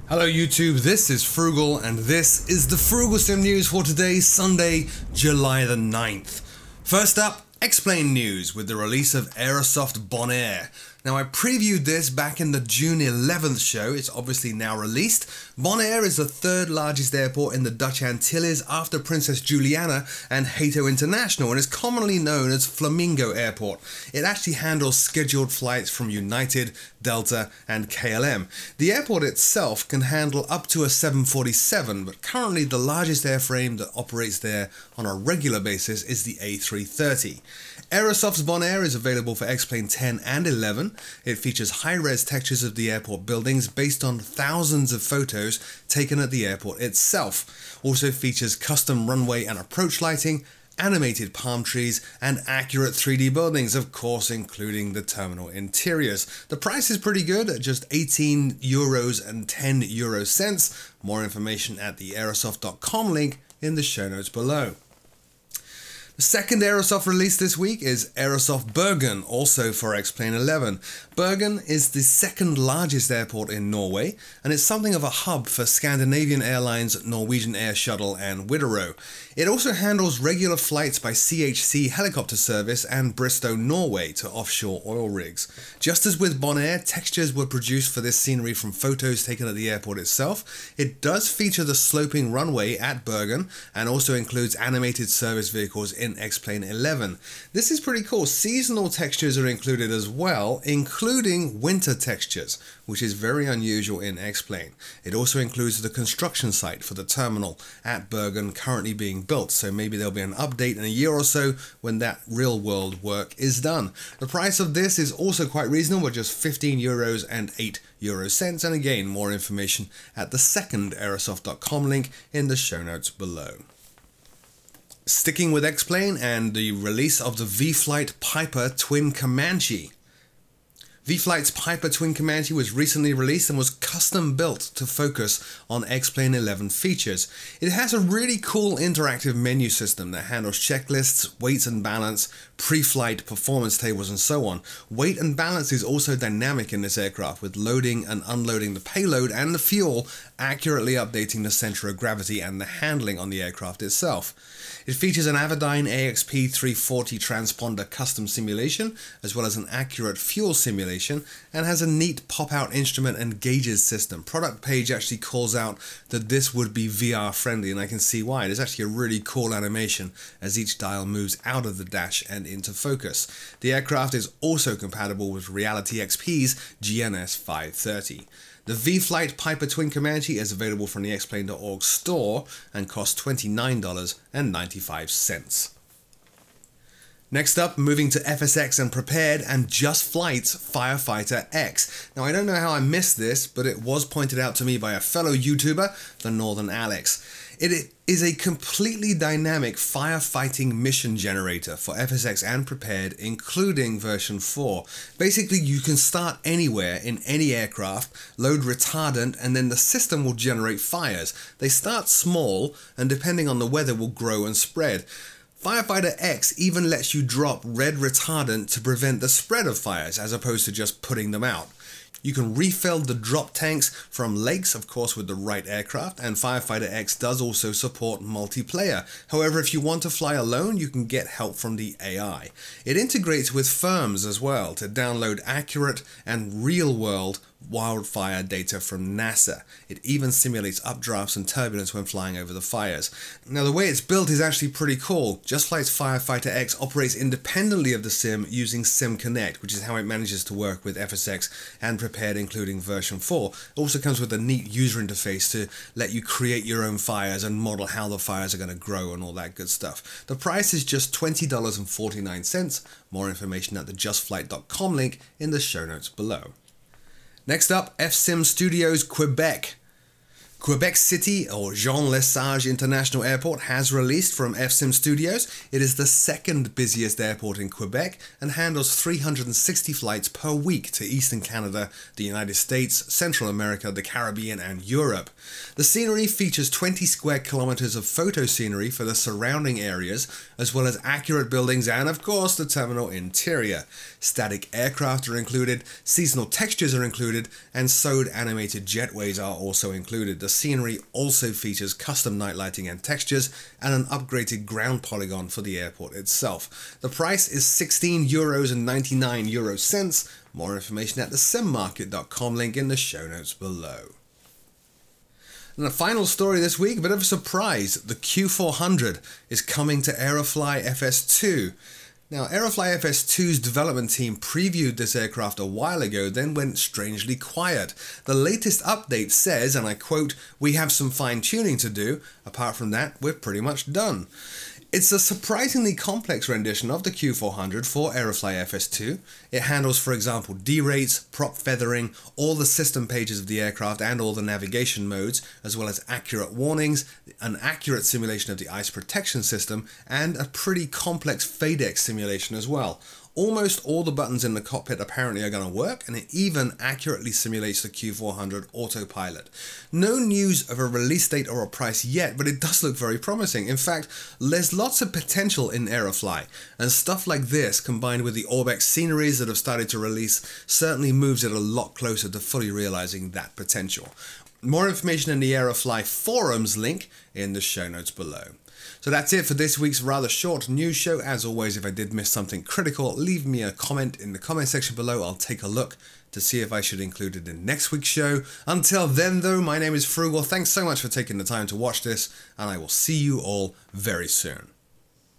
Hello YouTube, this is Frugal and this is the Frooglesim news for today, Sunday, July the 9th. First up, Explain news with the release of Aerosoft Bonaire. Now I previewed this back in the June 11th show, it's obviously now released. Bonaire is the third largest airport in the Dutch Antilles after Princess Juliana and Hato International and is commonly known as Flamingo Airport. It actually handles scheduled flights from United, Delta and KLM. The airport itself can handle up to a 747, but currently the largest airframe that operates there on a regular basis is the A330. Aerosoft's Bonaire is available for X-Plane 10 and 11. It features high-res textures of the airport buildings based on thousands of photos taken at the airport itself. Also features custom runway and approach lighting, animated palm trees, and accurate 3D buildings, of course including the terminal interiors. The price is pretty good at just €18 and 10 euro cents. More information at the aerosoft.com link in the show notes below. The second Aerosoft release this week is Aerosoft Bergen, also for X-Plane 11. Bergen is the second largest airport in Norway, and it's something of a hub for Scandinavian Airlines, Norwegian Air Shuttle and Widerøe. It also handles regular flights by CHC Helicopter Service and Bristow, Norway to offshore oil rigs. Just as with Bonaire, textures were produced for this scenery from photos taken at the airport itself. It does feature the sloping runway at Bergen and also includes animated service vehicles in X-Plane 11. This is pretty cool. Seasonal textures are included as well, including winter textures, which is very unusual in X-Plane. It also includes the construction site for the terminal at Bergen currently being built, so maybe there'll be an update in a year or so when that real world work is done. The price of this is also quite reasonable, just €15 and 8 euro cents, and again more information at the second aerosoft.com link in the show notes below. Sticking with X-Plane and the release of the V-Flight Piper Twin Comanche. V-Flight's Piper Twin Comanche was recently released and was custom built to focus on X-Plane 11 features. It has a really cool interactive menu system that handles checklists, weights and balance, pre-flight performance tables and so on. Weight and balance is also dynamic in this aircraft, with loading and unloading the payload and the fuel accurately updating the center of gravity and the handling on the aircraft itself. It features an Avidyne AXP 340 transponder custom simulation, as well as an accurate fuel simulation, and has a neat pop-out instrument and gauges system. Product page actually calls out that this would be VR friendly, and I can see why. It is actually a really cool animation as each dial moves out of the dash and into focus. The aircraft is also compatible with Reality XP's GNS 530. The V-Flight Piper Twin Comanche is available from the Xplane.org store and costs $29.95. Next up, moving to FSX and Prepared and Just Flight's Firefighter X. Now I don't know how I missed this, but it was pointed out to me by a fellow YouTuber, the Northern Alex. It is a completely dynamic firefighting mission generator for FSX and Prepared, including version 4. Basically, you can start anywhere in any aircraft, load retardant, and then the system will generate fires. They start small, and depending on the weather will grow and spread. Firefighter X even lets you drop red retardant to prevent the spread of fires, as opposed to just putting them out. You can refill the drop tanks from lakes, of course with the right aircraft, and Firefighter X does also support multiplayer. However, if you want to fly alone, you can get help from the AI. It integrates with firms as well to download accurate and real-world wildfire data from NASA. It even simulates updrafts and turbulence when flying over the fires. Now the way it's built is actually pretty cool. Just Flight's Firefighter X operates independently of the sim using Sim Connect, which is how it manages to work with FSX and Prepared, including version 4. It also comes with a neat user interface to let you create your own fires and model how the fires are going to grow and all that good stuff. The price is just $20.49. More information at the justflight.com link in the show notes below. Next up, FSim Studios Quebec. Quebec City, or Jean Lesage International Airport, has released from FSim Studios. It is the second busiest airport in Quebec and handles 360 flights per week to Eastern Canada, the United States, Central America, the Caribbean, and Europe. The scenery features 20 square kilometers of photo scenery for the surrounding areas, as well as accurate buildings and, of course, the terminal interior. Static aircraft are included, seasonal textures are included, and sewed animated jetways are also included. The scenery also features custom night lighting and textures, and an upgraded ground polygon for the airport itself. The price is €16.99. More information at the simmarket.com link in the show notes below. And the final story this week, a bit of a surprise. The Q400 is coming to Aerofly FS2. Now, Aerofly FS2's development team previewed this aircraft a while ago, then went strangely quiet. The latest update says, and I quote, "We have some fine-tuning to do. Apart from that, we're pretty much done." It's a surprisingly complex rendition of the Q400 for Aerofly FS2. It handles, for example, derates, prop feathering, all the system pages of the aircraft and all the navigation modes, as well as accurate warnings, an accurate simulation of the ice protection system, and a pretty complex FADEX simulation as well. Almost all the buttons in the cockpit apparently are going to work, and it even accurately simulates the Q400 autopilot. No news of a release date or a price yet, but it does look very promising. In fact, there's lots of potential in Aerofly, and stuff like this, combined with the Orbex sceneries that have started to release, certainly moves it a lot closer to fully realizing that potential. More information in the Aerofly forums link in the show notes below. So that's it for this week's rather short news show. As always, if I did miss something critical, leave me a comment in the comment section below. I'll take a look to see if I should include it in next week's show. Until then though, my name is Frugal. Thanks so much for taking the time to watch this, and I will see you all very soon.